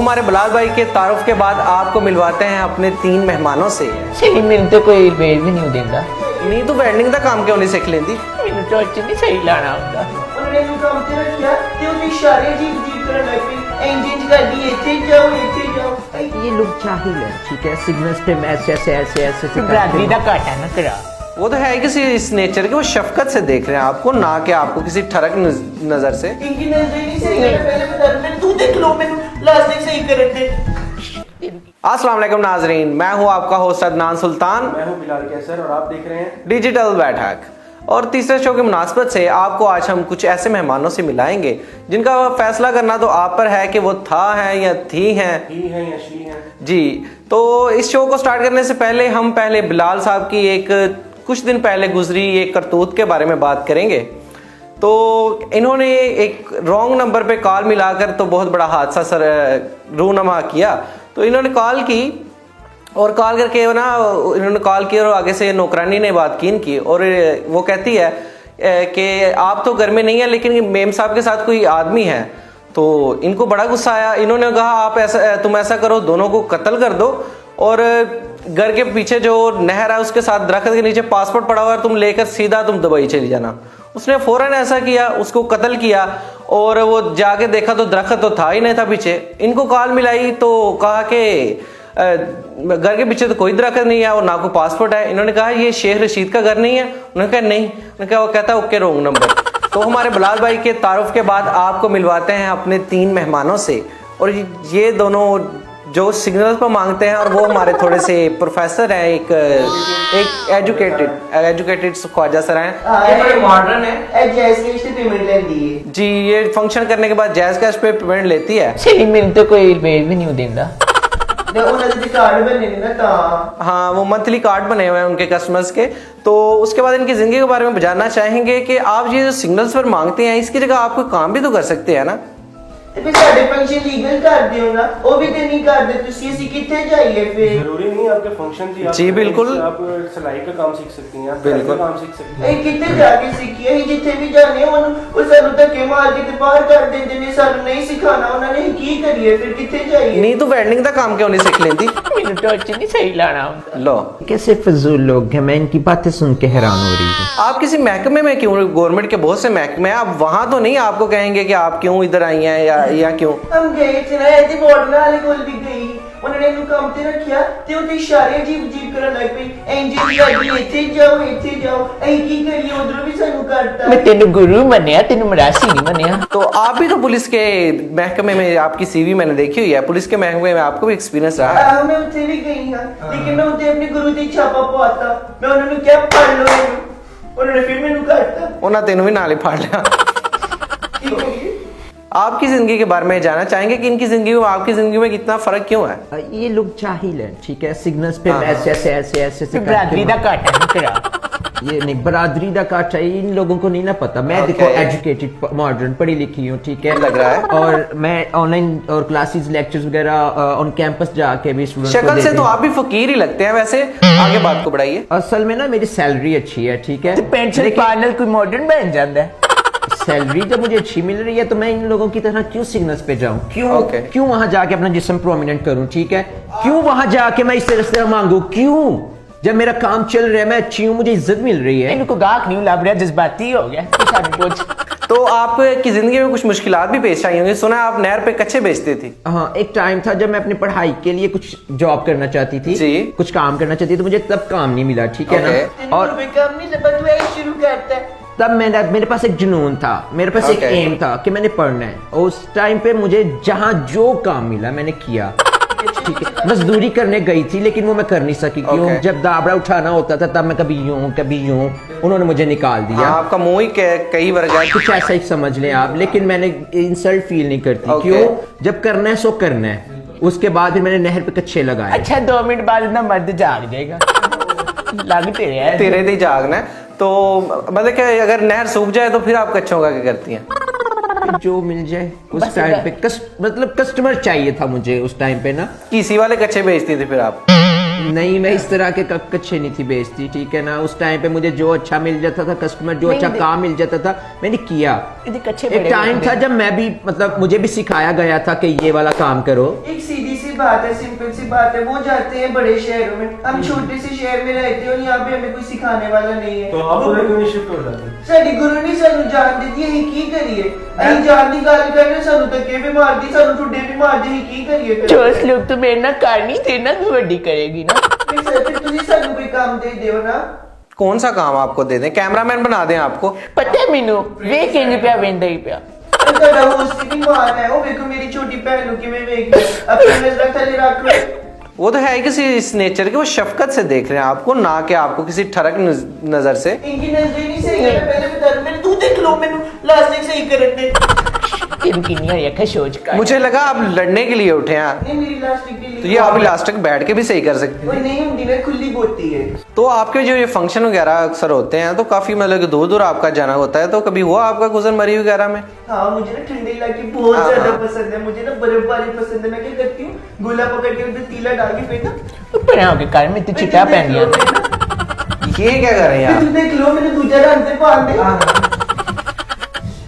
हमारे बिलाल भाई के तारुफ के बाद आपको मिलवाते हैं अपने 3 मेहमानों से। सही मैंने तो कोई बेच भी नहीं देता। नहीं तो वेल्डिंग का काम क्यों नहीं सीख लेंदी? मैंने तो अच्छे नहीं सही लाना होता। उन्होंने ਨੂੰ ਕੰਮ ਤੇ ਰੱਖਿਆ ਤੇ ਉਹ ਇਸ਼ਾਰੇ ਅਜੀਬ ਕਰਨ ਲੱਗ ਪਈ। ਇੰਜ ਕਰਦੀ ਇੱਥੇ ਜਾਓ ਇੱਥੇ ਜਾਓ। ये लोग जाहिल है, ठीक है। सिग्नल्स पे ऐसे बरादरी का घाटा ना करा। वो तो है ही किसी इस नेचर के, वो शफकत से देख रहे हैं आपको, ना कि आपको किसी ठरक नजर से। ਇੰਜ ਨਜ਼ਰ ਨਹੀਂ ਸਹੀ ਕਰ ਪਹਿਲੇ ਬਤਾ ਮੈਂ ਤੂੰ देख लो ਮੈਨੂੰ ਲਾਸਟ सही ਕਰਨ दे। अस्सलाम वालेकुम नाजरीन, मैं हूं आपका होस्ट अदनान सुल्तान। मैं हूं बिलाल कैसर और आप देख रहे हैं डिजिटल बैठक। और तीसरे शो की मुनासबत से आपको आज हम कुछ ऐसे मेहमानों से मिलाएंगे जिनका फैसला करना तो आप पर है कि वो था है या थी हैं ही हैं या शी हैं जी। तो इस शो को स्टार्ट करने से पहले हम पहले बिलाल साहब की एक कुछ दिन पहले गुजरी एक करतूत के बारे में बात करेंगे। तो इन्होंने एक रॉन्ग नंबर पे कॉल मिलाकर तो बहुत बड़ा हादसा सर रूनमा किया। तो इन्होंने कॉल की और कॉल करके ना इन्होंने कॉल की और आगे से नौकरानी ने बात की और वो कहती है कि आप तो घर में नहीं है लेकिन मेम साहब के साथ कोई आदमी है। तो इनको बड़ा गुस्सा आया। इन्होंने कहा आप तुम ऐसा करो, दोनों को कत्ल कर दो और घर के पीछे जो नहर है उसके साथ दरख्त के नीचे पासपोर्ट पड़ा हुआ है, तुम लेकर सीधा तुम दुबई चली जाना। उसने फौरन ऐसा किया, उसको कत्ल किया और वो जाके देखा तो दरख्त तो था ही नहीं था पीछे। इनको कॉल मिलाई तो कहा कि घर के पीछे तो कोई दरख्त नहीं है और ना कोई पासपोर्ट है। इन्होंने कहा ये शेख रशीद का घर नहीं है। उन्होंने कहा नहीं। उन्होंने कहा वो कहता ओके रॉन्ग नंबर। तो हमारे बिलाल भाई के तारुफ के बाद आपको मिलवाते हैं अपने 3 मेहमानों से। और ये दोनों जो सिग्नल पर मांगते हैं और वो हमारे थोड़े से प्रोफेसर हैं, एक एजुकेटेड ख्वाजा सर हैं। ये बड़े मॉडर्न है। ਇਹ ਜੈਸ ਕੈਸ਼ ਤੇ ਪੇਮੈਂਟ ਲੈਂਦੀ ਹੈ जी, ये फंक्शन करने के बाद जायज कैश पे पेमेंट लेती है। सही मैंने तो कोई बेच भी नहीं देता। ਤੇ ਉਹਨਾਂ ਦੇ ਕਾਰਡ ਬਣੇ ਨੇ ਨਾ ਤਾਂ हाँ, वो मंथली कार्ड बने हुए हैं उनके कस्टमर्स के। तो उसके बाद इनकी जिंदगी के बारे में जानना चाहेंगे कि आप ये जो सिग्नल्स पर मांगते हैं इसकी जगह आप कोई काम भी तो कर सकते हैं ना। ਤੇ ਫਿਰ ਸਾਡੇ ਫੰਕਸ਼ਨ ਲੀਗਲ ਕਰ ਦਿਓ ਨਾ, ਉਹ ਵੀ ਤੇ ਨਹੀਂ ਕਰਦੇ ਤੁਸੀਂ, ਅਸੀਂ ਕਿੱਥੇ ਜਾਈਏ ਫਿਰ? जरूरी नहीं आपके फंक्शन की जी, बिल्कुल। आप सिलाई का काम सीख सकती हैं, आप बिल्कुल। काम सीख सकती हैं। ਅਸੀਂ ਕਿੱਥੇ ਜਾ ਕੇ ਸਿੱਖੀਏ? ਅਸੀਂ ਜਿੱਥੇ ਵੀ ਜਾਂਦੇ ਹਾਂ ਉਹ ਸਾਨੂੰ ਧੱਕੇ ਮਾਰ ਕੇ ਤੇ ਬਾਹਰ ਕਰ ਦਿੰਦੇ ਨੇ, ਸਾਨੂੰ ਨਹੀਂ ਸਿਖਾਣਾ ਉਹਨਾਂ ਨੇ। ਅਸੀਂ ਕੀ ਕਰੀਏ ਫਿਰ, ਕਿੱਥੇ जाइए? नहीं तो वेल्डिंग का काम क्यों नहीं सीख लेती? मैंने तो अच्छे नहीं सही लाना होता। लो, कैसे फजूल लोग हैं, मैं इनकी बातें सुन के हैरान हो रही हूँ। आप किसी महकमे में क्यों, गवर्नमेंट के बहुत से महकमे हैं, आप वहां तो नहीं आपको कहेंगे कि आप क्यों इधर आई हैं या क्यों? हम गए थे ना ऐसे वार्डन वाले कोल भी गई, उन्होंने ਇਹਨੂੰ ਕੰਮ ਤੇ ਰੱਖਿਆ ਤੇ ਉਹਦੇ ਇਸ਼ਾਰੇ ਅਜੀਬ ਕਰਨ ਲੱਗ ਪਈ। ਇੰਜ ਕਰਦੀ ਇੱਥੇ ਜਾਓ ਇੱਥੇ ਜਾਓ। ਅਸੀਂ ਕੀ ਕਰੀਏ? ਉਧਰੋਂ ਵੀ ਸਾਨੂੰ ਕਰਤਾ। मैं तेन गुरु मनिया, तेन मरासी नहीं मनिया। तो आप भी तो पुलिस के महकमे में, आपकी सीवी मैंने देखी हुई है, पुलिस के महकमे में आपको भी एक्सपीरियंस रहा है। मैं ਉੱਥੇ ਵੀ ਗਈ ਹਾਂ लेकिन मैं ਉੱਥੇ ਆਪਣੇ ਗੁਰੂ ਦੀ ਛਾਪਾ ਪਵਾਤਾ। मैं ਉਹਨਾਂ ਨੂੰ ਕਿਹਾ ਪੜ ਲਓ ਇਹਨੂੰ, ਉਹਨਾਂ ਨੇ ਫਿਰ ਮੈਨੂੰ ਕਰਤਾ। उन्हें तेन भी नाल ही फाड़ लिया। ਕੀ ਕਰੀਏ? आपकी जिंदगी के बारे में जानना चाहेंगे कि इनकी जिंदगी में आपकी जिंदगी में कितना फर्क क्यों है? ये लोग जाहिल है, ठीक है। सिग्नल्स पे ऐसे बरादरी का घाटा ना करा। ये नहीं, बरादरी का काटा इन लोगों को नहीं ना पता। मैं देखो एजुकेटेड मॉडर्न पढ़ी लिखी हूँ, ठीक है, लग रहा है। और मैं ऑनलाइन और क्लासेस लेक्चर्स वगैरह ऑन कैंपस जाके भी स्टूडेंट्स को शक्ल से देती तो हूँ। आप भी फकीर ही लगते हैं वैसे। आगे बात को बढ़ाइए। असल में ना मेरी सैलरी अच्छी है, ठीक है। पेंशन पार्लर कोई मॉडर्न बन जाता है। सैलरी जब मुझे अच्छी मिल रही है तो मैं इन लोगों की तरह क्यों सिग्नल्स पे जाऊं? Okay. क्यों वहां जाके अपना जिस्म प्रोमिनेंट करूं, ठीक है? क्यों वहां जाके मैं इस तरह से मांगू? क्यों? जब मेरा काम चल रहा है, मैं अच्छी हूं, मुझे इज्जत मिल रही है। इनको गाहक नहीं लग रहा, जज्बाती हो गया। कुछ तो आपकी जिंदगी में कुछ मुश्किलात भी पेश आई होंगी। सुना आप नहर पे कच्चे बेचते थी। हाँ, एक टाइम था जब मैं अपनी पढ़ाई के लिए कुछ जॉब करना चाहती थी, जी। कुछ काम करना चाहती थी, तो मुझे तब काम नहीं मिला, ठीक है ना। ਤੈਨੂੰ और ਕੋਈ ਕੰਮ ਨਹੀਂ ਲੱਭਾ, तू ऐसे शुरू करता है। तब मेरे पास एक जुनून था, मेरे पास एक Okay. एम था कि मैंने पढ़ना है। उस टाइम पे मुझे जहां जो काम मिला मैंने किया, ठीक है। मजदूरी करने गई थी लेकिन वो मैं कर नहीं सकी। क्यों? Okay. जब दाबड़ा उठाना होता था तब मैं कभी यूं उन्होंने मुझे निकाल दिया। हाँ, आपका मुंह ही कई वर्ग है। कुछ ऐसा ही समझ लें आप, लेकिन मैंने इंसल्ट फील नहीं करती। Okay. क्यों? जब करना है सो करना है। उसके बाद फिर मैंने नहर पे कच्चे लगाए। अच्छा 2 मिनट बाद ना मर्द जाग जाएगा। लगते रहे तेरे दी जागना है। तो मतलब कि अगर नहर सूख जाए तो फिर आप कच्चों का क्या करती हैं? जो मिल जाए उस टाइम पे मतलब कस्टमर चाहिए था मुझे उस टाइम पे ना। किसी वाले कच्चे बेचती थी फिर आप? नहीं, मैं इस तरह के कच्चे नहीं थी बेचती, ठीक है ना। उस टाइम पे मुझे जो अच्छा मिल जाता था, कस्टमर जो अच्छा काम मिल जाता था, मैंने किया। एक टाइम था जब मैं भी मतलब मुझे भी सिखाया गया था कि ये वाला काम करो। एक सीधी सी बात है, सिंपल सी बात है, वो जाते हैं बड़े शहरों में, हम छोटे से शहर में रहते हैं और यहाँ पे हमें कोई सिखाने वाला नहीं है। तो आप उधर क्यों नहीं शिफ्ट हो जाते? साडी गुरु ने सानू जान दी थी, ਅਸੀਂ ਕੀ ਕਰੀਏ? ਅਸੀਂ ਜਾਨ ਦੀ ਗੱਲ ਕਰਨੇ, ਸਾਨੂੰ ਧੱਕੇ ਵੀ ਮਾਰਦੀ, ਸਾਨੂੰ ਠੁੱਡੇ ਵੀ ਮਾਰਦੇ, ਅਸੀਂ ਕੀ ਕਰੀਏ ਫਿਰ? जो लोग तो मेरे ना करनी तेरे ना भी वड्डी करेगी ना। ਫਿਰ ਤੁਸੀਂ ਸਾਨੂੰ ਕੋਈ ਕੰਮ ਦੇ ਦਿਓ ਨਾ। कौन सा काम आपको दे दें? कैमरामैन बना दें आपको? पता है मैनू वे किंग पिया वेंदा ही पिया। ਤੁਹਾਡਾ ਹੋਸਟ ਵੀ ਮਾਰ ਹੈ, ਉਹ ਵੇਖੋ ਮੇਰੀ ਛੋਟੀ ਭੈਣ ਨੂੰ ਕਿਵੇਂ ਵੇਖ ਰਿਹਾ, अपनी नजर थले रख लो। वो तो है ही किसी इस नेचर के, वो शफकत से देख रहे हैं आपको, ना कि आपको किसी ठरक नजर से। इनकी नजर ही नहीं सही है, पहले बता दो, मैंने तू देख लो, मैंने लास्ट तक सही करने दे। इनकी नहीं है क्या सोच कर। मुझे लगा आप लड़ने के लिए उठे हैं, नहीं मेरी लास्ट के लिए तो ये आप इलास्टिक बैठ के भी सही कर सकते वो नहीं होती ना, खुली बोती है। तो आपके जो ये फंक्शन वगैरह अक्सर होते हैं तो काफी मतलब कि दूर दूर आपका जाना होता है, तो कभी हुआ आपका गुजर मरी वगैरह में? हाँ, मुझे ना ठंडे इलाके बहुत हाँ, ज्यादा हाँ। पसंद है, मुझे ना बर्फबारी पसंद है। मैं क्या करती हूँ, गोला पकड़ के उधर तीला डाल के फेंका। पर के कारण में तो चिटा पहन लिया। ये क्या कर रहे हैं तू आप? देख लो, मैंने दूसरा रंग से पान दे।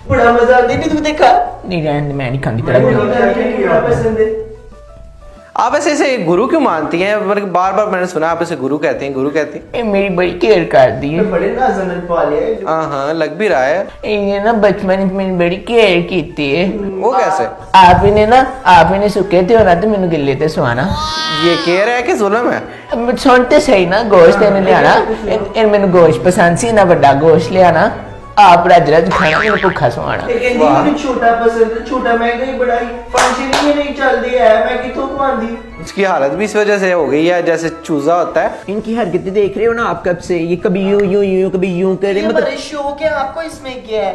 बड़ा मजा आता है, नहीं तू देखा? नहीं रहने मैं नहीं खाती मुझे तेरा। बड़ा पसंद है। आप ऐसे इसे गुरु क्यों मानती हैं? बार बार मैंने सुना आप इसे गुरु कहती हैं, गुरु कहती हैं। ये मेरी बड़ी केयर कर दी है। मैं बड़े नाजनत पाले हैं। हाँ हाँ, लग भी रहा है। ये ना बचपन में मेरी बड़ी केयर की थी। वो कैसे? आप इन्हें सुखे थे और ना तो मैंने गिले थे सुहाना। ये केयर है कि जुल्म है? सुनते सही ना, गोश्त इन्हें ले आना, इन मैंने गोश्त पसंद सी ना, बड़ा गोश्त ले आना, आप रज रज खाना, मैंने भुखा सुहाना। लेकिन मुझे छोटा पसंद है, छोटा महंगा ही बड़ा ही फंक्शन ही नहीं चल रही है, मैं कितों खुआंदी। उसकी हालत भी इस वजह से हो गई है जैसे चूजा होता है। इनकी हरकतें देख रहे हो ना आप कब से, ये कभी यूं यूं यूं कभी यूं करे, ये मतलब बड़े शौक है आपको, इसमें क्या है?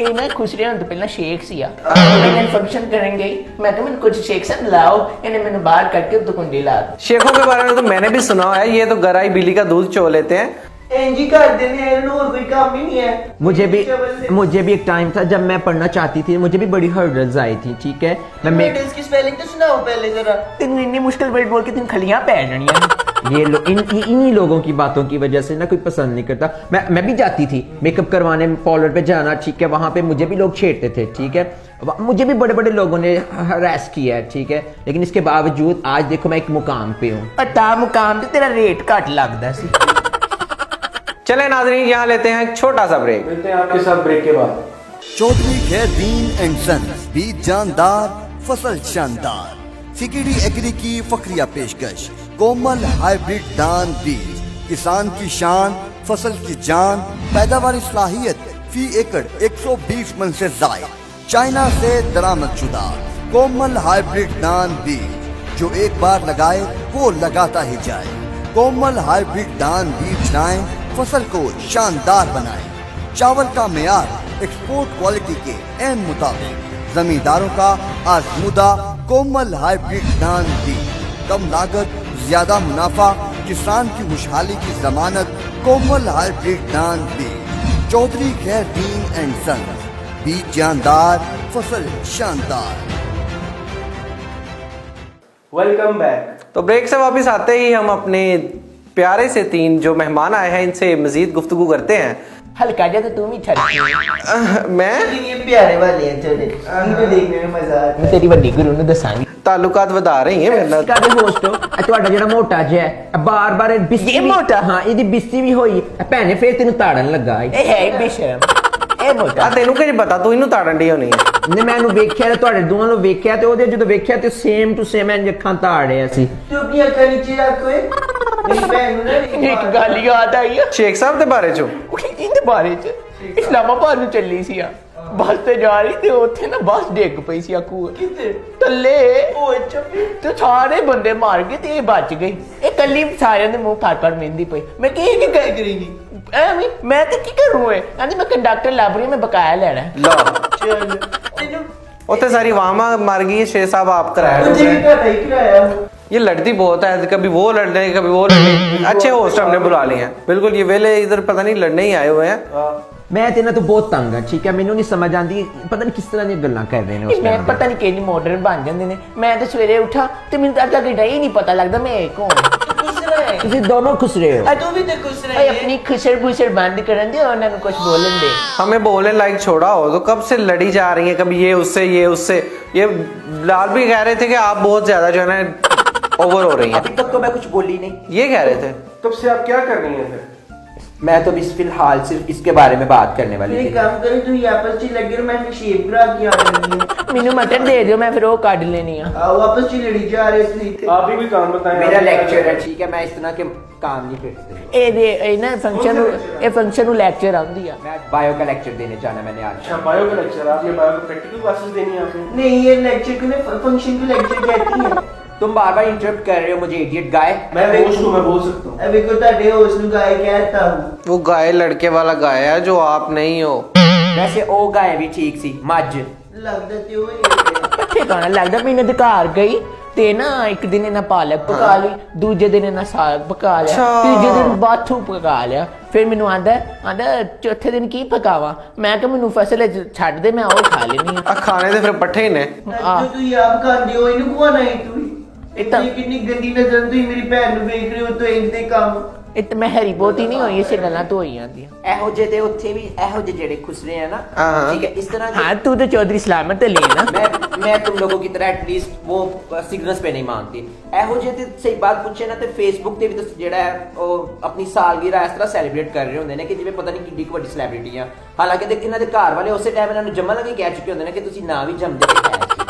ये ना खुश रहे तो पहला शेख सिया, मैंने फंक्शन करेंगे, मैं तो मैंने कुछ शेख से लाओ, इन्हें मैंने बाहर करके तो कुंडी ला। शेखों के बारे में तो मैंने भी सुना है, ये तो गराई बिल्ली का दूध चो लेते हैं। एनजी कर देने हैं, और कोई काम ही नहीं है। मुझे भी एक टाइम था जब मैं पढ़ना चाहती थी, मुझे भी बड़ी हर्डल्स आई थी, ठीक है। मेडल्स की स्पेलिंग तो सुनाओ पहले जरा। तेन इतनी मुश्किल वर्ड बोल के तेन खलियां पै जानियां। ये इन्हीं लोगों की बातों की वजह से ना कोई पसंद नहीं करता। मैं भी जाती थी मेकअप करवाने, पार्लर पे जाना, ठीक है, वहां पे मुझे भी लोग छेड़ते थे, ठीक है, मुझे भी बड़े बड़े लोगों ने हरास किया है, ठीक है, लेकिन इसके बावजूद आज देखो मैं एक मुकाम पे हूँ। पता मुकाम पे तेरा रेट घट लगदा सी। चले नाजरीन, यहाँ लेते हैं एक छोटा सा ब्रेक। मिलते हैं आपके साथ ब्रेक के बाद। चौधरी खैरदीन एंड सन्स, बीज जानदार फसल शानदार, सिकिड़ी एग्री की फखरिया पेशकश, कोमल हाइब्रिड धान बीज, किसान की शान, फसल की जान, पैदावारी सलाहियत फी एकड़ 120 मन से जायद, चाइना से दरामद शुदा, कोमल हाइब्रिड धान बीज, जो एक बार लगाए वो लगाता ही जाए। कोमल हाइब्रिड धान बीज लाएं, फसल को शानदार बनाएं। चावल का मेयार एक्सपोर्ट क्वालिटी के एन मुताबिक, जमींदारों का आजमुदा कोमल हाइब्रिड धान बीज, कम लागत ज्यादा मुनाफा, किसान की खुशहाली की जमानत, कोमल हाइब्रिड धान बीज, चौधरी खैरदीन एंड सन्स, बीज जानदार फसल शानदार। Welcome back. तो ब्रेक से वापस आते ही हम अपने प्यारे से तीन जो मेहमान आए हैं इनसे मजीद गुफ्तगू करते हैं। हल्का जा तो तू भी छड़। मैं लेकिन ये प्यारे वाले हैं, थोड़े इनको देखने में मजा आता है। मैं तेरी वड्डी गुरु ਨੂੰ दसांगी। ताल्लुकात वधा रही हैं मेरे नाल। कादे होस्ट हो ਤੁਹਾਡਾ ਜਿਹੜਾ ਮੋਟਾ ਜਿਹਾ ਹੈ ਬਾਰ-ਬਾਰ ਬਿਸਤੀ ਇਹ ਮੋਟਾ? ਹਾਂ ਇਹਦੀ ਬਿਸਤੀ ਵੀ ਹੋਈ ਭੈਣੇ ਫੇਰ ਤੈਨੂੰ ਤਾੜਨ ਲੱਗਾ ਇਹ ਹੈ ਬੇਸ਼ਰਮ, ਇਹ ਮੋਟਾ। ਆ ਤੈਨੂੰ ਕਿਹਨੇ ਪਤਾ, ਤੂੰ ਇਹਨੂੰ ਤਾੜਨ ਦੀ ਹੋਣੀ ਹੈ। ਨੇ ਮੈਨੂੰ ਵੇਖਿਆ ਤੇ ਤੁਹਾਡੇ ਦੋਵਾਂ ਨੂੰ ਵੇਖਿਆ ਤੇ ਉਹਦੇ ਜਦੋਂ ਵੇਖਿਆ ਤੇ ਸੇਮ ਟੂ ਸੇਮ ਐਂ ਅੱਖਾਂ ਤਾੜ ਰਿਹਾ ਸੀ। तू अपनी अखा नीचे रखो, मेरी बहन ਨੂੰ ना ਇੱਕ ਗੱਲ ਯਾਦ ਆਈ ਆ शेख साहब ਦੇ ਬਾਰੇ ਚੋਂ। ਇਹਦੇ ਬਾਰੇ ਚ। ਇਸਲਾਮਾਬਾਦ ਨੂੰ ਚੱਲੀ ਸੀ ਆ, ਬੱਸ ਤੇ ਜਾ ਰਹੀ ਤੇ ਉੱਥੇ ਨਾ ਬੱਸ ਡਿੱਗ ਪਈ ਸੀ ਆ ਖੂਹ कितने ਥੱਲੇ। ओ अच्छा ਤੇ ਸਾਰੇ ਬੰਦੇ ਮਾਰ ਗਏ ਤੇ ਇਹ ਬਚ ਗਈ। ਇਹ ਕੱਲੀ ਸਾਰਿਆਂ ਦੇ ਮੂੰਹ ਫੜ ਮਹਿੰਦੀ ਪਈ। ਮੈਂ ਕੀ ਕਹਿ करेगी? ਐਵੇਂ ਮੈਂ ਤੇ ਕੀ ਕਰੂੰ? ਇਹ ਕਹਿੰਦੀ ਮੈਂ ਕੰਡਕਟਰ ਲੱਭ ਰਹੀ, ਮੈਂ ਬਕਾਇਆ ਲੈਣਾ। लो चल तेनू उत्ते सारी वामा मर गई, शेख साहब आप कराया। मुझे भी घाटा ही कराया। ये लड़ती बहुत है, कभी वो लड़ रहे कभी वो लड़ रहे। अच्छे होस्ट हमने बुला लिए हैं, बिल्कुल ये वेले इधर पता नहीं लड़ने ही आए हुए हैं। ਮੈਂ ਤੇ ਇਹਨਾਂ ਤੋਂ ਬਹੁਤ ਤੰਗ ਆ, ਠੀਕ ਹੈ, ਮੈਨੂੰ ਨਹੀਂ ਸਮਝ ਆਂਦੀ ਪਤਾ ਨਹੀਂ ਕਿਸ ਤਰ੍ਹਾਂ ਦੀਆਂ ਗੱਲਾਂ ਕਰ ਰਹੇ ਨੇ ਉਸ ਮੈਂ time ਪਤਾ ਨਹੀਂ ਕਿਹੜੀ ਮਾਡਰਨ ਬਣ ਜਾਂਦੇ ਨੇ। ਮੈਂ ਤਾਂ ਸਵੇਰੇ ਉੱਠਾ ਤੇ ਮੈਨੂੰ ਤਾਂ ਅੱਗੇ ਡਾਈ ਨਹੀਂ ਪਤਾ ਲੱਗਦਾ ਮੈਂ ਕੌਣ। है ਤੁਸੀਂ ਦੋਨੋਂ ਖੁਸ਼ ਰਹੇ ਹੋ तू भी तो खुश ਓਏ रहे ਆਪਣੀ ਖੁਸ਼ਰ ਬੁਸ਼ਰ ਬੰਦ ਕਰਨ ਦੇ ਉਹਨਾਂ ਨੂੰ ਕੁਝ ਬੋਲਣ ਦੇ हमें बोलने लायक छोड़ा हो तो कब से लड़ी जा रही है, कभी ये उससे ये बिलाल भी कह रहे थे कि आप बहुत ज्यादा जो है ना ओवर हो रही हैं। अभी तक तो मैं कुछ बोली नहीं। ये कह रहे थे। तब से आप क्या कर रही हैं फिर? मैं तो इस फिलहाल सिर्फ इसके बारे में बात करने वाली एक थी। काम करो तू आपस च लगे मैं फिर शेप करा के आ रही हूं ਮੈਨੂੰ ਮਟਰ ਦੇ ਦਿਓ ਮੈਂ ਫਿਰ ਉਹ ਕੱਢ ਲੈਣੀ ਆ आओ आपस च लड़ी जा रहे थे इतने आप भी कोई काम बताएं। मेरा आप लेक्चर क्या है, ठीक है, मैं इस तरह के काम नहीं करते। ਇਹ ਨਾ ਫੰਕਸ਼ਨ ਨੂੰ ਲੈਕਚਰ ਆਉਂਦੀ ਆ मैं बायो का लेक्चर देने जाना मैंने आज। अच्छा बायो का लेक्चर, आपने बायो का प्रैक्टिकल क्लासेस देनी है आपने? नहीं ये लेक्चर को ना फंक्शन को लेक्चर कहती है तुम बार बार इंटरप्ट कर रहे हो मुझे, इडियट गाय। मैं होस्ट हूँ, मैं बोल सकता हूँ। अबे को ताडे होस्ट नु गाय कहता हूं वो गाय लड़के वाला गाय है जो आप नहीं हो। वैसे ओ गाय भी ठीक सी, मज। लगदा ते ओए ਪੱਠੇ ਖਾਣਾ ਲੱਗਦਾ ਮੈਨੂੰ ਤੇ ਘਰ ਗਈ ਤੇ ਨਾ ਇੱਕ ਦਿਨ ਇਹਨਾਂ ਪਾਲਕ ਪਕਾ ਲਈ ਦੂਜੇ ਦਿਨ ਇਹਨਾਂ ਸਾਗ ਪਕਾ ਲਿਆ ਅੱਛਾ। ਤੀਜੇ ਦਿਨ ਬਾਥੂ ਪਕਾ ਲਿਆ ਫਿਰ ਮੈਨੂੰ ਆਂਦਾ ਚੌਥੇ ਦਿਨ ਕੀ ਪਕਾਵਾਂ ਮੈਂ ਕਿਹਾ ਮੈਨੂੰ ਫਸਲ ਛੱਡ ਦੇ ਮੈਂ ਉਹ ਖਾ ਲੈਣੀ ਆ आ खाने तो फिर पट्ठे ही ने। जो तू ये आप खांदे हो इनु को नहीं तू इतना- इतनी कितनी गंदी नजर तू मेरी बहन नु देख रहे हो तो इनते काम ਇਹ ਤਾਂ ਮੈਂ ਹੈਰੀ ਬੋਤੀ ਨਹੀਂ ਹੋਈ ਇਸੇ ਗੱਲਾਂ ਤੋਂ ਹੋਈ ਜਾਂਦੀਆਂ ਇਹੋ ਜਿਹੇ ਤੇ ਉੱਥੇ ਵੀ ਇਹੋ ਜਿਹੇ ਜਿਹੜੇ ਖੁਸਰੇ हैं ना, हाँ। ठीक है, इस तरह ਹਾਂ ਤੂੰ ਤੇ ਚੌਧਰੀ ਸਲਾਮਤ ਲਈ ਨਾ मैं तुम लोगों की तरह एटलीस्ट वो सिग्नल्स पे नहीं मानती। ਇਹੋ ਜਿਹੇ ਤੇ ਸਹੀ ਬਾਤ ਪੁੱਛੇ ਨਾ ਤੇ ਫੇਸਬੁੱਕ ਤੇ ਵੀ ਤੁਸੀਂ ਜਿਹੜਾ ਹੈ ਉਹ ਆਪਣੀ ਸਾਲਗਿਰਾ ਇਸ ਤਰ੍ਹਾਂ ਸੈਲੀਬ੍ਰੇਟ ਕਰ ਰਹੇ ਹੁੰਦੇ ਨੇ ਕਿ ਜਿਵੇਂ ਪਤਾ ਨਹੀਂ ਕਿੰਨੀ ਕੁ ਵੱਡੀ ਸੈਲੀਬ੍ਰਿਟੀ ਆ। ਹਾਲਾਂਕਿ ਦੇਖ ਇਹਨਾਂ ਦੇ ਘਰ ਵਾਲੇ ਉਸੇ ਟਾਈਮ ਇਹਨਾਂ ਨੂੰ ਜੰਮਣ ਲੱਗੇ ਕਹਿ ਚੁੱਕੇ ਹੁੰਦੇ ਨੇ ਕਿ ਤੁਸੀਂ ਨਾ ਵੀ ਜੰਮਦੇ ਤੇ ਹੈ ਸੀ।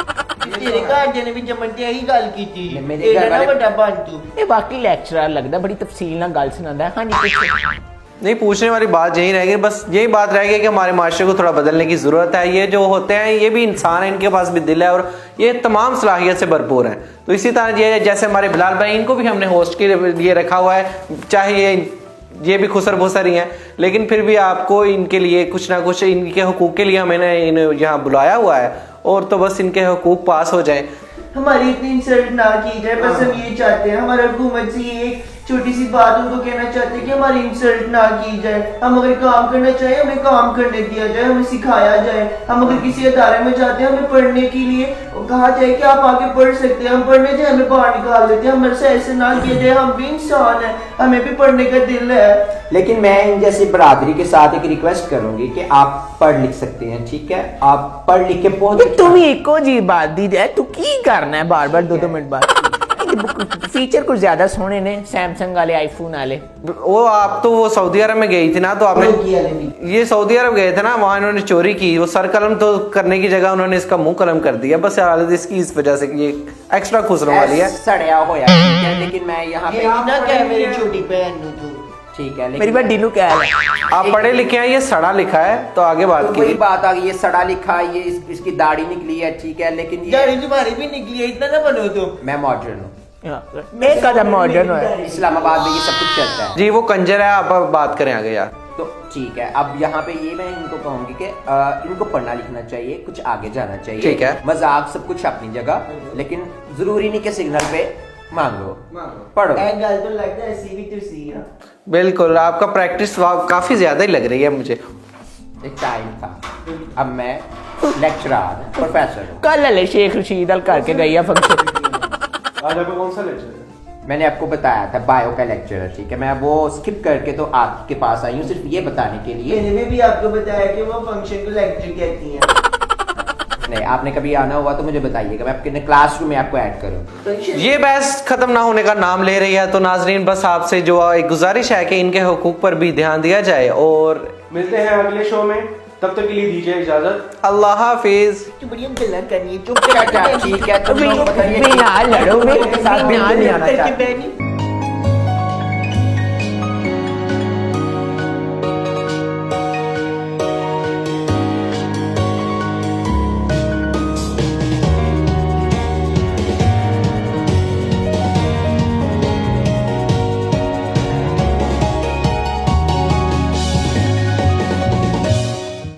तेरे घर ने भी जमन ते यही गल की थी मेरे तेरा घर ना वाले- बड़ा बांटू ਇਹ ਬਾਕੀ ਲੈਕਚਰਰ ਲੱਗਦਾ ਬੜੀ ਤਫਸੀਲ ਨਾਲ ਗੱਲ ਸੁਣਾਉਂਦਾ ਹੈ ਹਾਂਜੀ ਪੁੱਛੋ नहीं, पूछने वाली बात यही रहेगी, बस यही बात रहेगी कि हमारे माशरे को थोड़ा बदलने की ज़रूरत है। ये जो होते हैं ये भी इंसान है, इनके पास भी दिल है और ये तमाम सलाहियत से भरपूर हैं। तो इसी तरह ये जैसे हमारे बिलाल भाई, इनको भी हमने होस्ट के लिए रखा हुआ है, चाहे ये भी खुसर भुसर ही हैं, लेकिन फिर भी आपको इनके लिए कुछ ना कुछ इनके हकूक़ के लिए हमने इन्हें यहाँ बुलाया हुआ है और तो बस इनके हकूक़ पास हो जाएं। हमारी इतनी इंसल्ट ना की जाए बस हम ये चाहते हैं हमारे हुकूमत से ये एक छोटी सी बात उनको कहना चाहते हैं कि हमारी इंसल्ट ना की जाए। हम अगर काम करना चाहें हमें काम करने दिया जाए, हमें सिखाया जाए। हम अगर किसी अदारे में जाते हैं हमें पढ़ने के लिए कहा जाए कि आप आगे पढ़ सकते हैं, हम पढ़ने जाए हमें बाहर निकाल देते हैं। हमारे से ऐसे ना किया जाए, हम भी इंसान हैं, हमें भी पढ़ने का दिल है। लेकिन मैं इन जैसी बरादरी के साथ एक रिक्वेस्ट करूंगी कि आप पढ़ लिख सकते हैं, ठीक है, आप पढ़ लिख के बहुत ਤੂੰ ਵੀ ਇੱਕੋ ਜੀ ਬਾਤ ਦੀ ਹੈ ਤੂੰ ਕੀ ਕਰਨਾ ਹੈ ਬਾਰ-ਬਾਰ 2-2 ਮਿੰਟ ਬਾਅਦ फीचर कुछ ज्यादा सोने ने सैमसंग वाले आईफोन वाले वो आप तो वो सऊदी अरब में गई थी ना, तो आपने किया नहीं। ये सऊदी अरब गए थे ना, वहाँ इन्होंने चोरी की, वो सर कलम तो करने की जगह उन्होंने इसका मुंह कलम कर दिया। बस हालत इसकी इस वजह से कि ये एक्स्ट्रा खुसरों वाली है। सड़या होया, ठीक है, लेकिन मैं यहाँ ये पे ना क्या मेरी छोटी बहन नु तू ठीक है, मेरी लेकिन बड़ी नु क्या है आप पढ़े लिखे हैं, ये सड़ा लिखा है, तो आगे बात तो वही की। बात आ गई, ये सड़ा लिखा, ये इसकी दाढ़ी निकली है, ठीक है, लेकिन ये दाढ़ी तुम्हारी भी निकली है, इतना ना बनो तुम। मैं मॉडर्न हूँ, एक कदम मॉडर्न है इस्लामाबाद में ये सब कुछ चलता है। जी वो कंजर है, आप अब बात करें आगे यार। तो ठीक है, अब यहाँ पे ये मैं इनको कहूंगी कि इनको पढ़ना लिखना चाहिए, कुछ आगे जाना चाहिए, ठीक है। मजाक सब कुछ अपनी जगह, लेकिन जरूरी नहीं कि सिग्नल पे मांग लो, पढ़ो। ए गल तो लगता है ऐसी भी तो सी है। बिल्कुल, आपका प्रैक्टिस काफी ज्यादा ही लग रही है मुझे। एक टाइम था, अब मैं लेक्चरर प्रोफेसर हूँ। कल ले शेख रशीद अल करके गई है फंक्शन आज आपका कौन सा लेक्चर है? मैंने आपको बताया था बायो का लेक्चर है, ठीक है, मैं वो स्किप करके तो आपके पास आई हूँ सिर्फ ये बताने के लिए। मैंने भी आपको बताया कि वो फंक्शन को लेक्चर कहती हैं। नहीं, आपने कभी आना हुआ तो मुझे बताइएगा, मैं आपके क्लासरूम में आपको ऐड करूँ। ये बहस खत्म ना होने का नाम ले रही है, तो नाजरीन बस आपसे जो एक गुजारिश है कि इनके हुकूक पर भी ध्यान दिया जाए। और मिलते हैं अगले शो में, तब तक के लिए दीजिए इजाजत। अल्लाह हाफिज। तू बड़ी हम गल्ला करनी है, चुप कर ठीक है, तुम लोग भी ना लड़ो मेरे साथ बिल्कुल नहीं आना करके चाहते। बहनी